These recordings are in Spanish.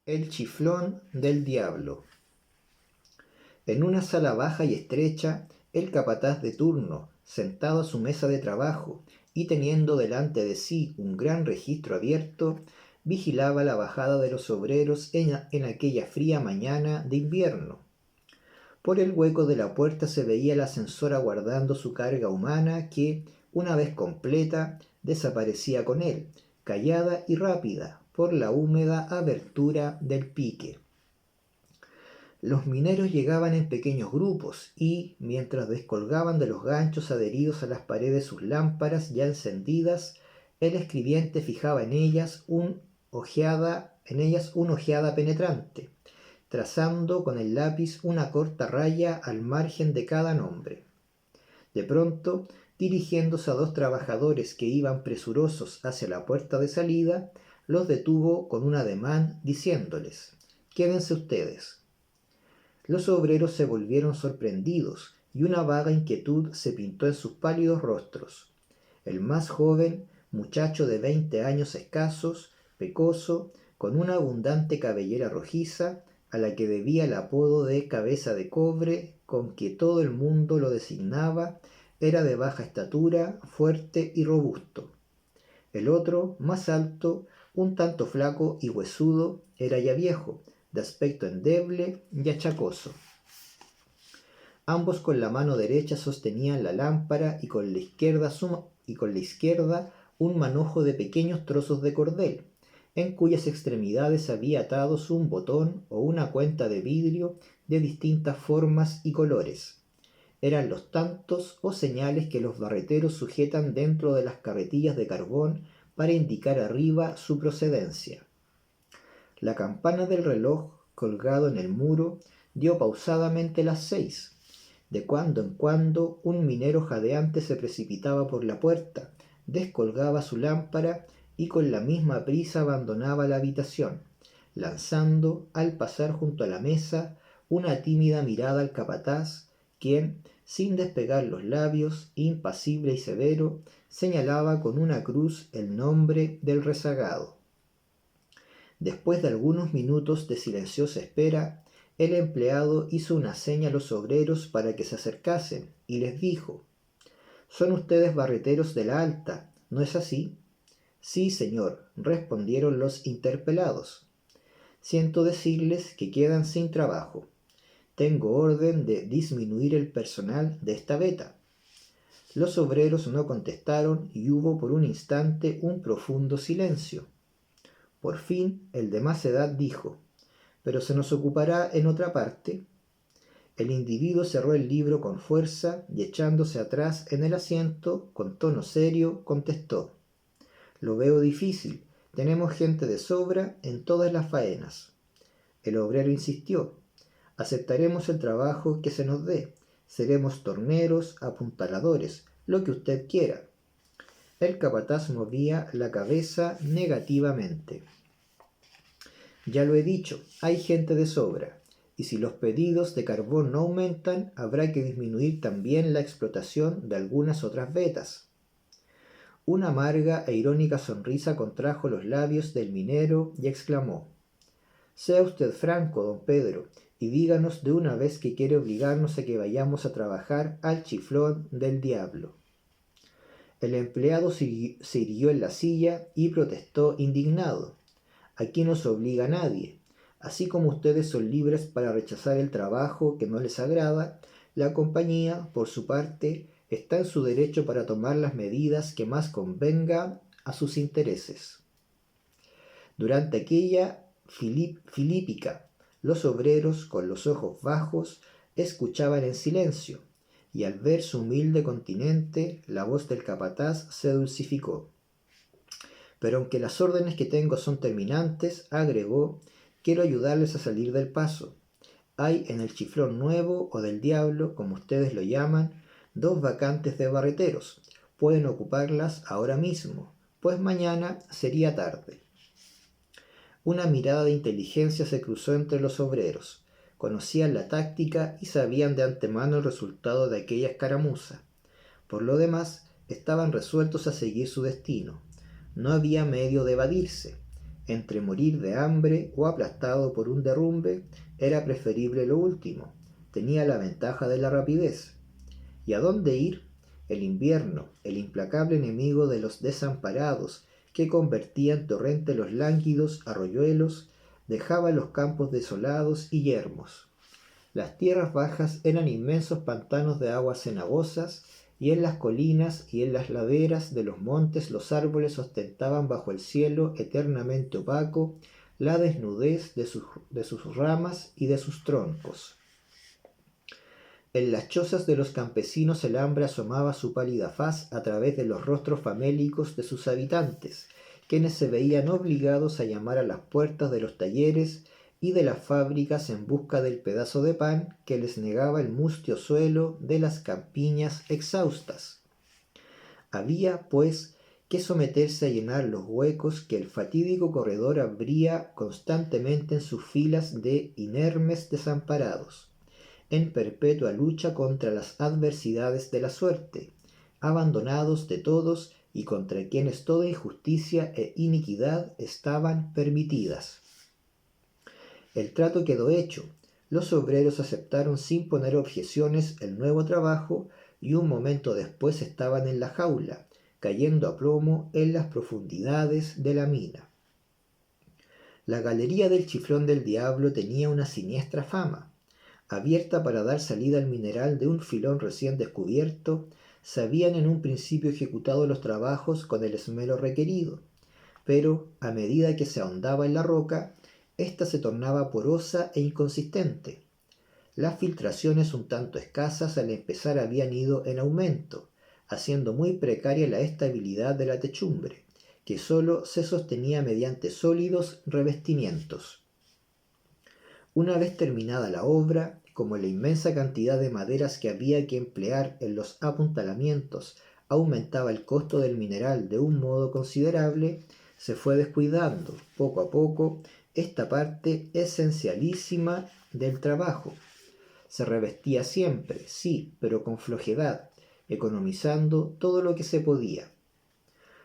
El chiflón del diablo. En una sala baja y estrecha, el capataz de turno, sentado a su mesa de trabajo y teniendo delante de sí un gran registro abierto, vigilaba la bajada de los obreros en aquella fría mañana de invierno. Por el hueco de la puerta se veía el ascensor aguardando su carga humana que, una vez completa, desaparecía con él, callada y rápida, por la húmeda abertura del pique. Los mineros llegaban en pequeños grupos y, mientras descolgaban de los ganchos adheridos a las paredes sus lámparas ya encendidas, el escribiente fijaba en ellas una ojeada penetrante, trazando con el lápiz una corta raya al margen de cada nombre. De pronto, dirigiéndose a dos trabajadores que iban presurosos hacia la puerta de salida, los detuvo con un ademán diciéndoles: «Quédense ustedes». Los obreros se volvieron sorprendidos y una vaga inquietud se pintó en sus pálidos rostros. El más joven, muchacho de 20 años escasos, pecoso, con una abundante cabellera rojiza, a la que debía el apodo de cabeza de cobre con que todo el mundo lo designaba, era de baja estatura, fuerte y robusto. El otro, más alto, un tanto flaco y huesudo, era ya viejo, de aspecto endeble y achacoso. Ambos con la mano derecha sostenían la lámpara y con la izquierda un manojo de pequeños trozos de cordel, en cuyas extremidades había atados un botón o una cuenta de vidrio de distintas formas y colores. Eran los tantos o señales que los barreteros sujetan dentro de las carretillas de carbón para indicar arriba su procedencia. La campana del reloj, colgado en el muro, dio pausadamente las 6. De cuando en cuando un minero jadeante se precipitaba por la puerta, descolgaba su lámpara y con la misma prisa abandonaba la habitación, lanzando, al pasar junto a la mesa, una tímida mirada al capataz, quien, sin despegar los labios, impasible y severo, señalaba con una cruz el nombre del rezagado. Después de algunos minutos de silenciosa espera, el empleado hizo una seña a los obreros para que se acercasen y les dijo: «Son ustedes barreteros de la Alta, ¿no es así?». «Sí, señor», respondieron los interpelados. «Siento decirles que quedan sin trabajo. Tengo orden de disminuir el personal de esta veta». Los obreros no contestaron y hubo por un instante un profundo silencio. Por fin el de más edad dijo: «¿Pero se nos ocupará en otra parte?». El individuo cerró el libro con fuerza y echándose atrás en el asiento, con tono serio, contestó: «Lo veo difícil. Tenemos gente de sobra en todas las faenas». El obrero insistió: «Aceptaremos el trabajo que se nos dé. Seremos torneros, apuntaladores, lo que usted quiera». El capataz movía la cabeza negativamente. «Ya lo he dicho, hay gente de sobra, y si los pedidos de carbón no aumentan, habrá que disminuir también la explotación de algunas otras vetas». Una amarga e irónica sonrisa contrajo los labios del minero y exclamó: «Sea usted franco, don Pedro, y díganos de una vez que quiere obligarnos a que vayamos a trabajar al chiflón del diablo». El empleado se irguió en la silla y protestó indignado: «Aquí no se obliga a nadie. Así como ustedes son libres para rechazar el trabajo que no les agrada, la compañía, por su parte, está en su derecho para tomar las medidas que más convengan a sus intereses». Durante aquella filípica, los obreros, con los ojos bajos, escuchaban en silencio, y al ver su humilde continente, la voz del capataz se dulcificó. «Pero aunque las órdenes que tengo son terminantes», agregó, «quiero ayudarles a salir del paso. Hay en el chiflón nuevo o del diablo, como ustedes lo llaman, 2 vacantes de barreteros. Pueden ocuparlas ahora mismo, pues mañana sería tarde». Una mirada de inteligencia se cruzó entre los obreros. Conocían la táctica y sabían de antemano el resultado de aquella escaramuza. Por lo demás, estaban resueltos a seguir su destino. No había medio de evadirse. Entre morir de hambre o aplastado por un derrumbe, era preferible lo último. Tenía la ventaja de la rapidez. ¿Y a dónde ir? El invierno, el implacable enemigo de los desamparados, que convertía en torrente los lánguidos arroyuelos, dejaba los campos desolados y yermos. Las tierras bajas eran inmensos pantanos de aguas cenagosas, y en las colinas y en las laderas de los montes los árboles ostentaban bajo el cielo eternamente opaco la desnudez de sus ramas y de sus troncos. En las chozas de los campesinos el hambre asomaba su pálida faz a través de los rostros famélicos de sus habitantes, quienes se veían obligados a llamar a las puertas de los talleres y de las fábricas en busca del pedazo de pan que les negaba el mustio suelo de las campiñas exhaustas. Había, pues, que someterse a llenar los huecos que el fatídico corredor abría constantemente en sus filas de inermes desamparados, en perpetua lucha contra las adversidades de la suerte, abandonados de todos y contra quienes toda injusticia e iniquidad estaban permitidas. El trato quedó hecho. Los obreros aceptaron sin poner objeciones el nuevo trabajo y un momento después estaban en la jaula, cayendo a plomo en las profundidades de la mina. La galería del Chiflón del Diablo tenía una siniestra fama. Abierta para dar salida al mineral de un filón recién descubierto, se habían en un principio ejecutado los trabajos con el esmero requerido, pero a medida que se ahondaba en la roca, ésta se tornaba porosa e inconsistente. Las filtraciones un tanto escasas al empezar habían ido en aumento, haciendo muy precaria la estabilidad de la techumbre, que sólo se sostenía mediante sólidos revestimientos. Una vez terminada la obra, como la inmensa cantidad de maderas que había que emplear en los apuntalamientos aumentaba el costo del mineral de un modo considerable, se fue descuidando, poco a poco, esta parte esencialísima del trabajo. Se revestía siempre, sí, pero con flojedad, economizando todo lo que se podía.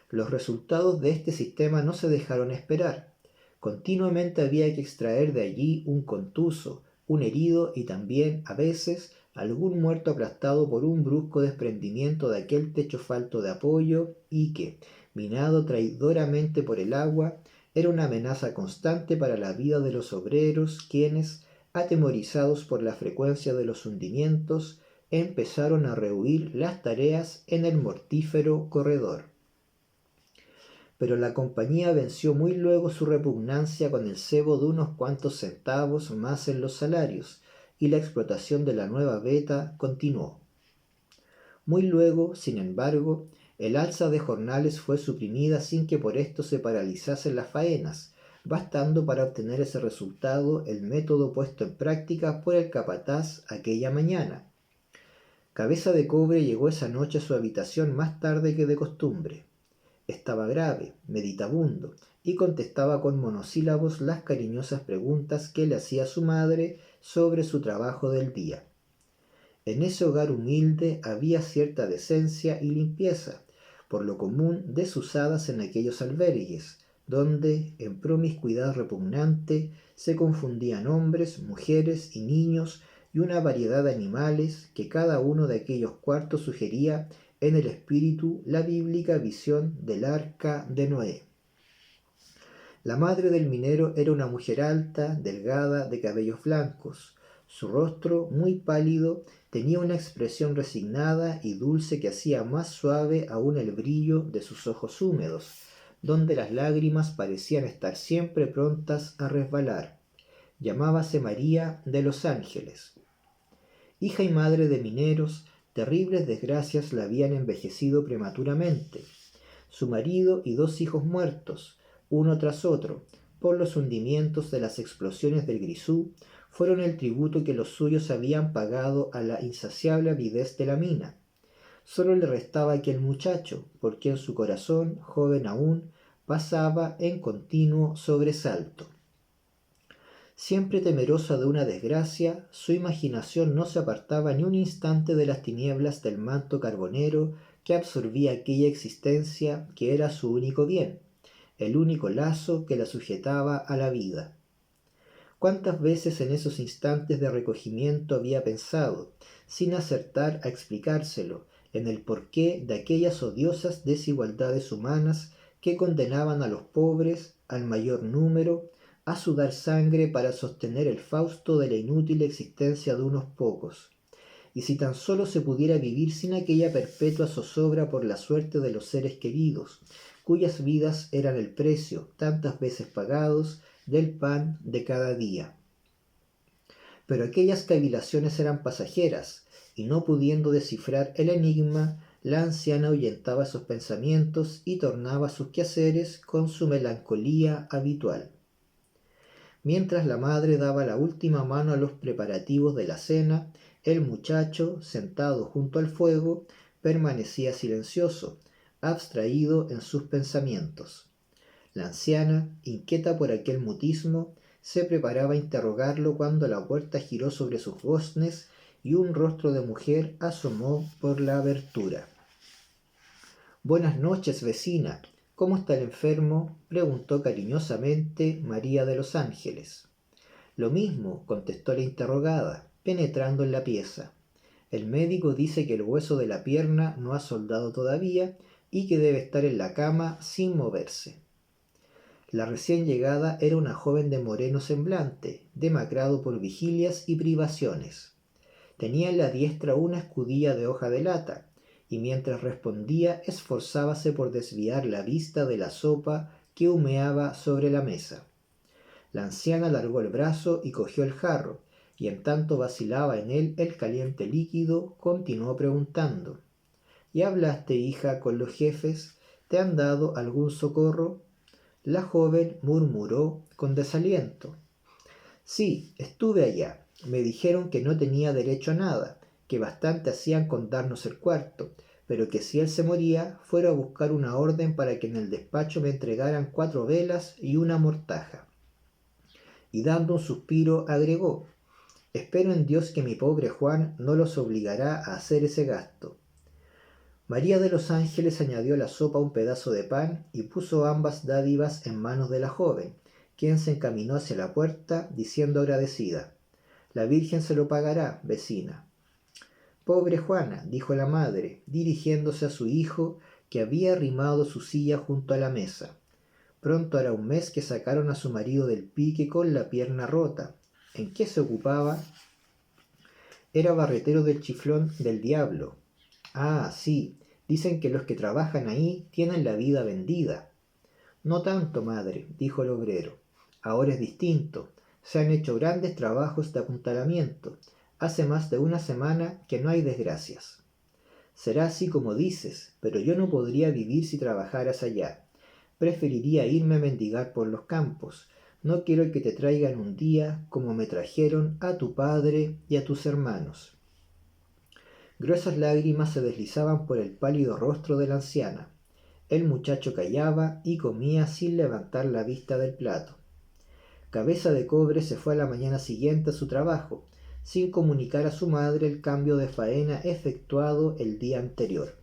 Los resultados de este sistema no se dejaron esperar. Continuamente había que extraer de allí un contuso, un herido y también, a veces, algún muerto aplastado por un brusco desprendimiento de aquel techo falto de apoyo y que, minado traidoramente por el agua, era una amenaza constante para la vida de los obreros, quienes, atemorizados por la frecuencia de los hundimientos, empezaron a rehuir las tareas en el mortífero corredor. Pero la compañía venció muy luego su repugnancia con el cebo de unos cuantos centavos más en los salarios, y la explotación de la nueva veta continuó. Muy luego, sin embargo, el alza de jornales fue suprimida sin que por esto se paralizasen las faenas, bastando para obtener ese resultado el método puesto en práctica por el capataz aquella mañana. Cabeza de Cobre llegó esa noche a su habitación más tarde que de costumbre. Estaba grave, meditabundo, y contestaba con monosílabos las cariñosas preguntas que le hacía su madre sobre su trabajo del día. En ese hogar humilde había cierta decencia y limpieza, por lo común desusadas en aquellos albergues, donde, en promiscuidad repugnante, se confundían hombres, mujeres y niños y una variedad de animales que cada uno de aquellos cuartos sugería en el espíritu la bíblica visión del arca de Noé. La madre del minero era una mujer alta, delgada, de cabellos blancos. Su rostro, muy pálido, tenía una expresión resignada y dulce que hacía más suave aún el brillo de sus ojos húmedos, donde las lágrimas parecían estar siempre prontas a resbalar. Llamábase María de los Ángeles. Hija y madre de mineros, terribles desgracias la habían envejecido prematuramente. Su marido y 2 hijos muertos, uno tras otro, por los hundimientos de las explosiones del Grisú, fueron el tributo que los suyos habían pagado a la insaciable avidez de la mina. Solo le restaba aquel muchacho, por quien su corazón, joven aún, pasaba en continuo sobresalto. Siempre temerosa de una desgracia, su imaginación no se apartaba ni un instante de las tinieblas del manto carbonero que absorbía aquella existencia que era su único bien, el único lazo que la sujetaba a la vida. ¿Cuántas veces en esos instantes de recogimiento había pensado, sin acertar a explicárselo, en el porqué de aquellas odiosas desigualdades humanas que condenaban a los pobres, al mayor número, a sudar sangre para sostener el fausto de la inútil existencia de unos pocos? Y si tan solo se pudiera vivir sin aquella perpetua zozobra por la suerte de los seres queridos, cuyas vidas eran el precio, tantas veces pagados, del pan de cada día. Pero aquellas cavilaciones eran pasajeras, y no pudiendo descifrar el enigma, la anciana ahuyentaba esos pensamientos y tornaba a sus quehaceres con su melancolía habitual. Mientras la madre daba la última mano a los preparativos de la cena, el muchacho, sentado junto al fuego, permanecía silencioso, abstraído en sus pensamientos. La anciana, inquieta por aquel mutismo, se preparaba a interrogarlo cuando la puerta giró sobre sus goznes y un rostro de mujer asomó por la abertura. «Buenas noches, vecina. ¿Cómo está el enfermo?», preguntó cariñosamente María de los Ángeles. «Lo mismo», contestó la interrogada, penetrando en la pieza. «El médico dice que el hueso de la pierna no ha soldado todavía y que debe estar en la cama sin moverse». La recién llegada era una joven de moreno semblante, demacrado por vigilias y privaciones. Tenía en la diestra una escudilla de hoja de lata, y mientras respondía esforzábase por desviar la vista de la sopa que humeaba sobre la mesa. La anciana alargó el brazo y cogió el jarro, y en tanto vacilaba en él el caliente líquido, continuó preguntando: «¿Y hablaste, hija, con los jefes? ¿Te han dado algún socorro?». La joven murmuró con desaliento: «Sí, estuve allá. Me dijeron que no tenía derecho a nada, que bastante hacían con darnos el cuarto, pero que si él se moría, fuera a buscar una orden para que en el despacho me entregaran 4 velas y una mortaja». Y dando un suspiro agregó: «Espero en Dios que mi pobre Juan no los obligará a hacer ese gasto». María de los Ángeles añadió a la sopa un pedazo de pan y puso ambas dádivas en manos de la joven, quien se encaminó hacia la puerta, diciendo agradecida: «La Virgen se lo pagará, vecina». «Pobre Juana», dijo la madre, dirigiéndose a su hijo, que había arrimado su silla junto a la mesa. «Pronto hará un mes que sacaron a su marido del pique con la pierna rota. ¿En qué se ocupaba?». «Era barretero del Chiflón del Diablo». «Ah, sí, dicen que los que trabajan ahí tienen la vida vendida». «No tanto, madre», dijo el obrero. «Ahora es distinto. Se han hecho grandes trabajos de apuntalamiento. Hace más de una semana que no hay desgracias». «Será así como dices, pero yo no podría vivir si trabajaras allá. Preferiría irme a mendigar por los campos. No quiero que te traigan un día como me trajeron a tu padre y a tus hermanos». Gruesas lágrimas se deslizaban por el pálido rostro de la anciana. El muchacho callaba y comía sin levantar la vista del plato. Cabeza de Cobre se fue a la mañana siguiente a su trabajo, sin comunicar a su madre el cambio de faena efectuado el día anterior.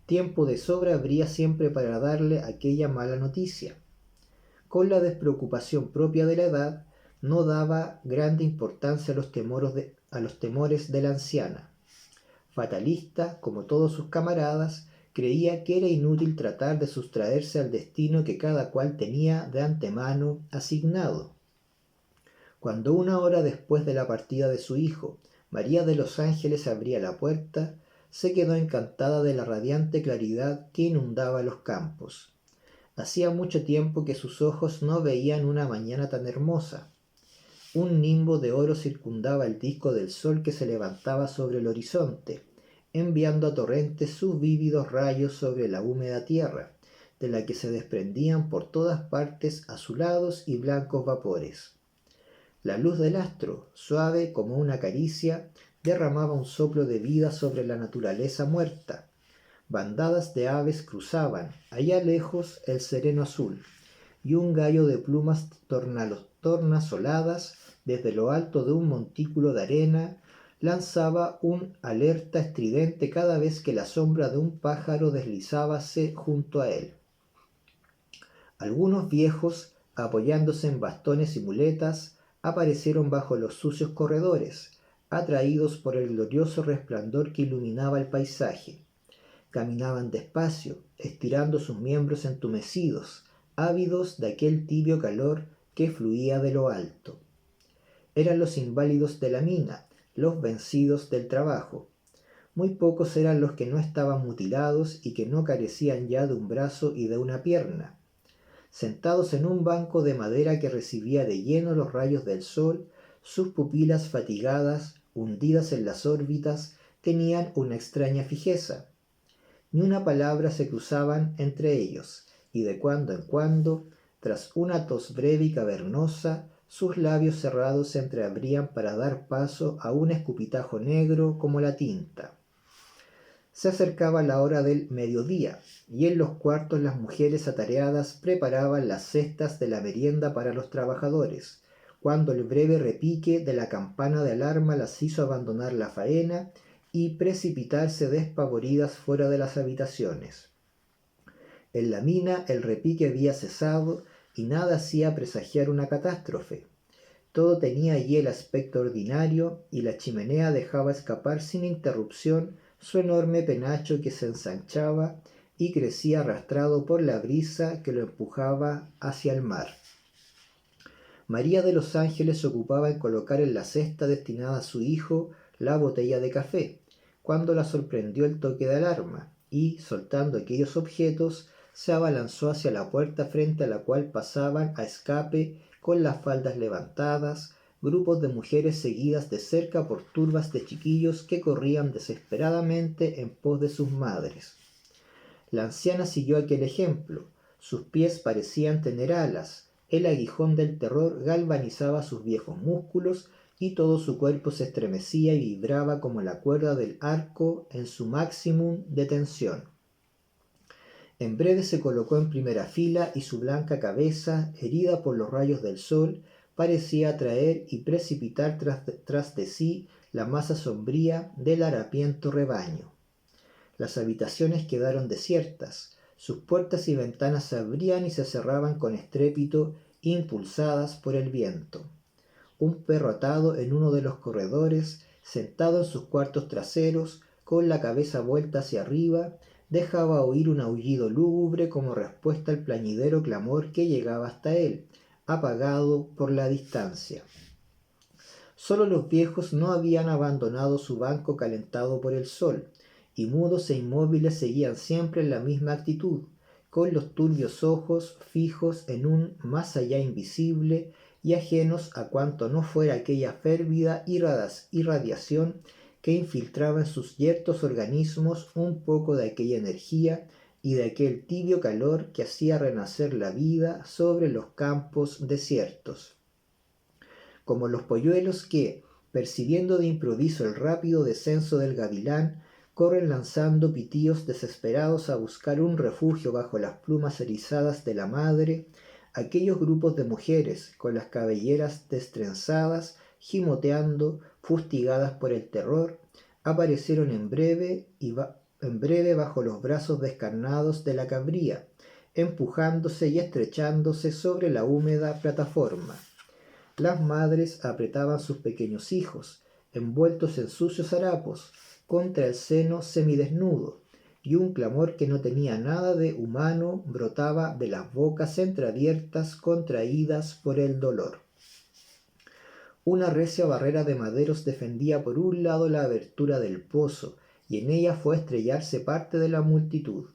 Tiempo de sobra habría siempre para darle aquella mala noticia. Con la despreocupación propia de la edad, no daba grande importancia a los temores de la anciana. Fatalista, como todos sus camaradas, creía que era inútil tratar de sustraerse al destino que cada cual tenía de antemano asignado. Cuando 1 hora después de la partida de su hijo, María de los Ángeles abría la puerta, se quedó encantada de la radiante claridad que inundaba los campos. Hacía mucho tiempo que sus ojos no veían una mañana tan hermosa. Un nimbo de oro circundaba el disco del sol que se levantaba sobre el horizonte, enviando a torrentes sus vívidos rayos sobre la húmeda tierra, de la que se desprendían por todas partes azulados y blancos vapores. La luz del astro, suave como una caricia, derramaba un soplo de vida sobre la naturaleza muerta. Bandadas de aves cruzaban, allá lejos, el sereno azul, y un gallo de plumas tornasoladas, desde lo alto de un montículo de arena, lanzaba un alerta estridente cada vez que la sombra de un pájaro deslizábase junto a él. Algunos viejos, apoyándose en bastones y muletas, aparecieron bajo los sucios corredores, atraídos por el glorioso resplandor que iluminaba el paisaje. Caminaban despacio, estirando sus miembros entumecidos, ávidos de aquel tibio calor que fluía de lo alto. Eran los inválidos de la mina, los vencidos del trabajo. Muy pocos eran los que no estaban mutilados y que no carecían ya de un brazo y de una pierna. Sentados en un banco de madera que recibía de lleno los rayos del sol, sus pupilas fatigadas, hundidas en las órbitas, tenían una extraña fijeza. Ni una palabra se cruzaban entre ellos, y de cuando en cuando, tras una tos breve y cavernosa, sus labios cerrados se entreabrían para dar paso a un escupitajo negro como la tinta. Se acercaba la hora del mediodía, y en los cuartos las mujeres atareadas preparaban las cestas de la merienda para los trabajadores, cuando el breve repique de la campana de alarma las hizo abandonar la faena y precipitarse despavoridas fuera de las habitaciones. En la mina el repique había cesado y nada hacía presagiar una catástrofe. Todo tenía allí el aspecto ordinario y la chimenea dejaba escapar sin interrupción su enorme penacho que se ensanchaba y crecía arrastrado por la brisa que lo empujaba hacia el mar. María de los Ángeles se ocupaba en colocar en la cesta destinada a su hijo la botella de café, cuando la sorprendió el toque de alarma, y, soltando aquellos objetos, se abalanzó hacia la puerta frente a la cual pasaban a escape, con las faldas levantadas, grupos de mujeres seguidas de cerca por turbas de chiquillos que corrían desesperadamente en pos de sus madres. La anciana siguió aquel ejemplo. Sus pies parecían tener alas, el aguijón del terror galvanizaba sus viejos músculos y todo su cuerpo se estremecía y vibraba como la cuerda del arco en su máximum de tensión. En breve se colocó en primera fila y su blanca cabeza, herida por los rayos del sol, parecía atraer y precipitar tras de sí la masa sombría del harapiento rebaño. Las habitaciones quedaron desiertas, sus puertas y ventanas se abrían y se cerraban con estrépito, impulsadas por el viento. Un perro atado en uno de los corredores, sentado en sus cuartos traseros, con la cabeza vuelta hacia arriba, dejaba oír un aullido lúgubre como respuesta al plañidero clamor que llegaba hasta él, apagado por la distancia. Solo los viejos no habían abandonado su banco calentado por el sol, y mudos e inmóviles seguían siempre en la misma actitud, con los turbios ojos fijos en un más allá invisible y ajenos a cuanto no fuera aquella férvida irradiación que infiltraba en sus yertos organismos un poco de aquella energía y de aquel tibio calor que hacía renacer la vida sobre los campos desiertos. Como los polluelos que, percibiendo de improviso el rápido descenso del gavilán, corren lanzando pitíos desesperados a buscar un refugio bajo las plumas erizadas de la madre, aquellos grupos de mujeres con las cabelleras destrenzadas, gimoteando, fustigadas por el terror, aparecieron en breve bajo los brazos descarnados de la cabría, empujándose y estrechándose sobre la húmeda plataforma. Las madres apretaban sus pequeños hijos, envueltos en sucios harapos, contra el seno semidesnudo, y un clamor que no tenía nada de humano brotaba de las bocas entreabiertas contraídas por el dolor. Una recia barrera de maderos defendía por un lado la abertura del pozo, y en ella fue a estrellarse parte de la multitud.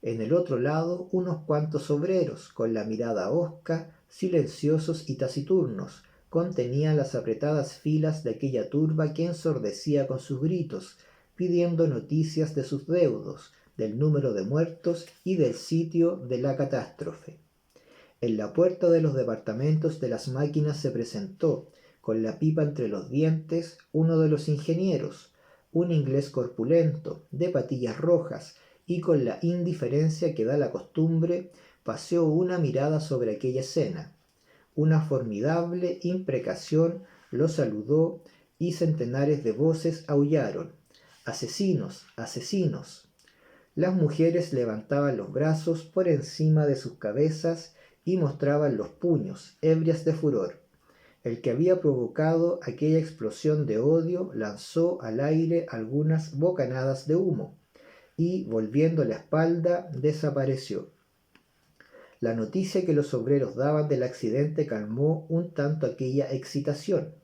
En el otro lado, unos cuantos obreros, con la mirada hosca, silenciosos y taciturnos, contenían las apretadas filas de aquella turba que ensordecía con sus gritos, pidiendo noticias de sus deudos, del número de muertos y del sitio de la catástrofe. En la puerta de los departamentos de las máquinas se presentó, con la pipa entre los dientes, uno de los ingenieros, un inglés corpulento, de patillas rojas, y con la indiferencia que da la costumbre, paseó una mirada sobre aquella escena. Una formidable imprecación lo saludó y centenares de voces aullaron: ¡asesinos! ¡Asesinos! Las mujeres levantaban los brazos por encima de sus cabezas y mostraban los puños, ebrias de furor. El que había provocado aquella explosión de odio lanzó al aire algunas bocanadas de humo y, volviendo la espalda, desapareció. La noticia que los obreros daban del accidente calmó un tanto aquella excitación.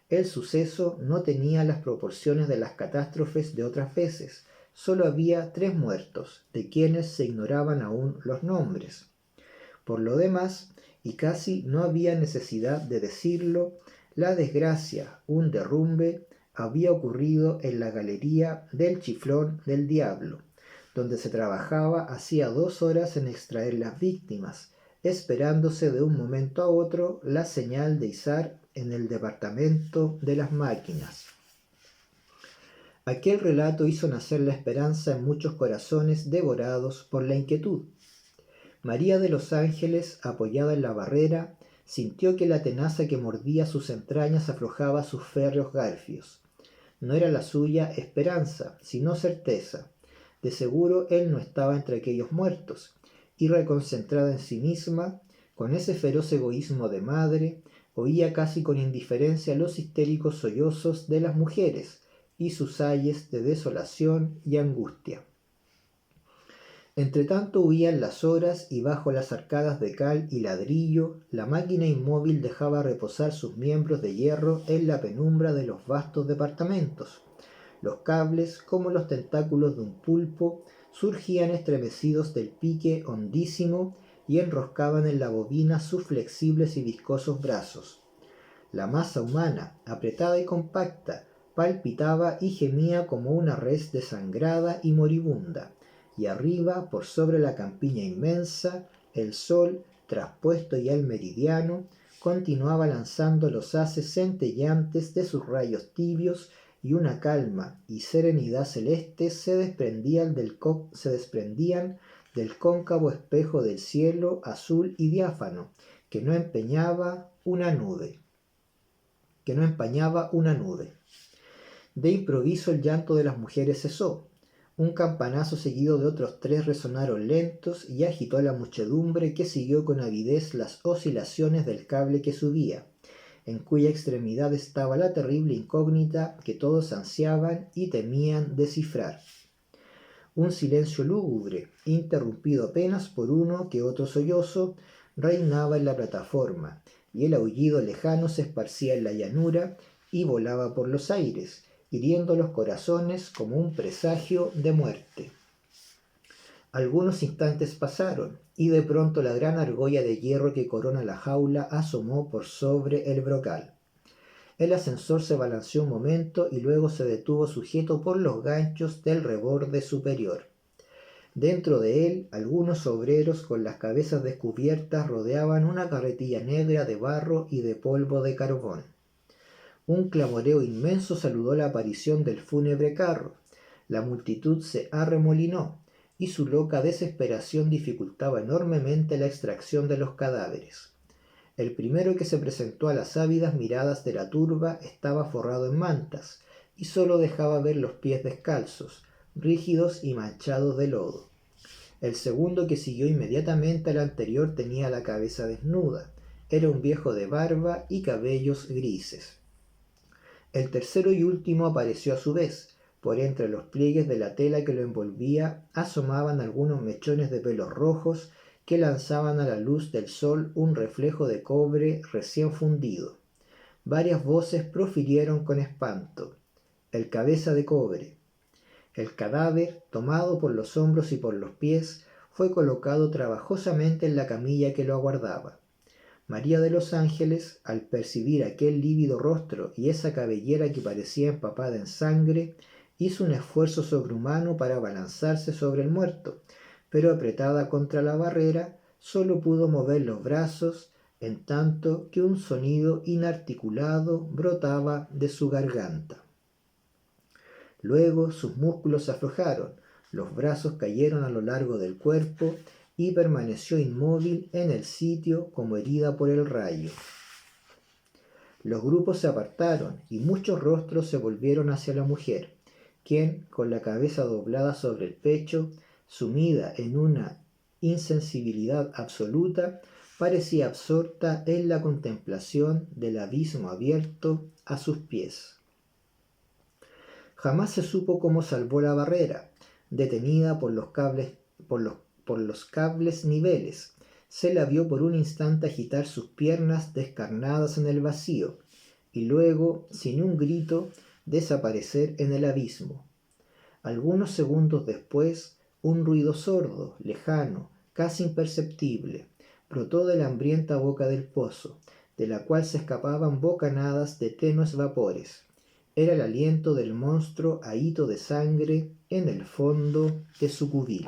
El suceso no tenía las proporciones de las catástrofes de otras veces. Solo había 3 muertos, de quienes se ignoraban aún los nombres. Por lo demás, y casi no había necesidad de decirlo, la desgracia, un derrumbe, había ocurrido en la galería del Chiflón del Diablo, donde se trabajaba hacía 2 horas en extraer las víctimas, esperándose de un momento a otro la señal de izar en el departamento de las máquinas. Aquel relato hizo nacer la esperanza en muchos corazones devorados por la inquietud. María de los Ángeles, apoyada en la barrera, sintió que la tenaza que mordía sus entrañas aflojaba sus férreos garfios. No era la suya esperanza, sino certeza. De seguro él no estaba entre aquellos muertos, y reconcentrada en sí misma, con ese feroz egoísmo de madre, oía casi con indiferencia los histéricos sollozos de las mujeres y sus ayes de desolación y angustia. Entretanto huían las horas y bajo las arcadas de cal y ladrillo la máquina inmóvil dejaba reposar sus miembros de hierro en la penumbra de los vastos departamentos. Los cables, como los tentáculos de un pulpo, surgían estremecidos del pique hondísimo y enroscaban en la bobina sus flexibles y viscosos brazos. La masa humana, apretada y compacta, palpitaba y gemía como una res desangrada y moribunda, y arriba, por sobre la campiña inmensa, el sol, traspuesto ya el meridiano, continuaba lanzando los haces centelleantes de sus rayos tibios, y una calma y serenidad celestes se desprendían del cóncavo espejo del cielo azul y diáfano, que no empañaba una nube. De improviso el llanto de las mujeres cesó. Un campanazo seguido de otros 3 resonaron lentos y agitó a la muchedumbre, que siguió con avidez las oscilaciones del cable que subía, en cuya extremidad estaba la terrible incógnita que todos ansiaban y temían descifrar. Un silencio lúgubre, interrumpido apenas por uno que otro sollozo, reinaba en la plataforma, y el aullido lejano se esparcía en la llanura y volaba por los aires, hiriendo los corazones como un presagio de muerte. Algunos instantes pasaron, y de pronto la gran argolla de hierro que corona la jaula asomó por sobre el brocal. El ascensor se balanceó un momento y luego se detuvo sujeto por los ganchos del reborde superior. Dentro de él, algunos obreros con las cabezas descubiertas rodeaban una carretilla negra de barro y de polvo de carbón. Un clamoreo inmenso saludó la aparición del fúnebre carro. La multitud se arremolinó, y su loca desesperación dificultaba enormemente la extracción de los cadáveres. El primero que se presentó a las ávidas miradas de la turba estaba forrado en mantas, y sólo dejaba ver los pies descalzos, rígidos y manchados de lodo. El segundo, que siguió inmediatamente al anterior, tenía la cabeza desnuda. Era un viejo de barba y cabellos grises. El tercero y último apareció a su vez. Por entre los pliegues de la tela que lo envolvía asomaban algunos mechones de pelos rojos que lanzaban a la luz del sol un reflejo de cobre recién fundido. Varias voces profirieron con espanto: «El cabeza de cobre». El cadáver, tomado por los hombros y por los pies, fue colocado trabajosamente en la camilla que lo aguardaba. María de los Ángeles, al percibir aquel lívido rostro y esa cabellera que parecía empapada en sangre, hizo un esfuerzo sobrehumano para abalanzarse sobre el muerto, pero apretada contra la barrera, sólo pudo mover los brazos, en tanto que un sonido inarticulado brotaba de su garganta. Luego sus músculos se aflojaron, los brazos cayeron a lo largo del cuerpo y permaneció inmóvil en el sitio como herida por el rayo. Los grupos se apartaron y muchos rostros se volvieron hacia la mujer, quien, con la cabeza doblada sobre el pecho, sumida en una insensibilidad absoluta, parecía absorta en la contemplación del abismo abierto a sus pies. Jamás se supo cómo salvó la barrera, detenida por los cables niveles. Se la vio por un instante agitar sus piernas descarnadas en el vacío, y luego, sin un grito, desaparecer en el abismo. Algunos segundos después, un ruido sordo, lejano, casi imperceptible, brotó de la hambrienta boca del pozo, de la cual se escapaban bocanadas de tenues vapores. Era el aliento del monstruo ahito de sangre en el fondo de su cubil.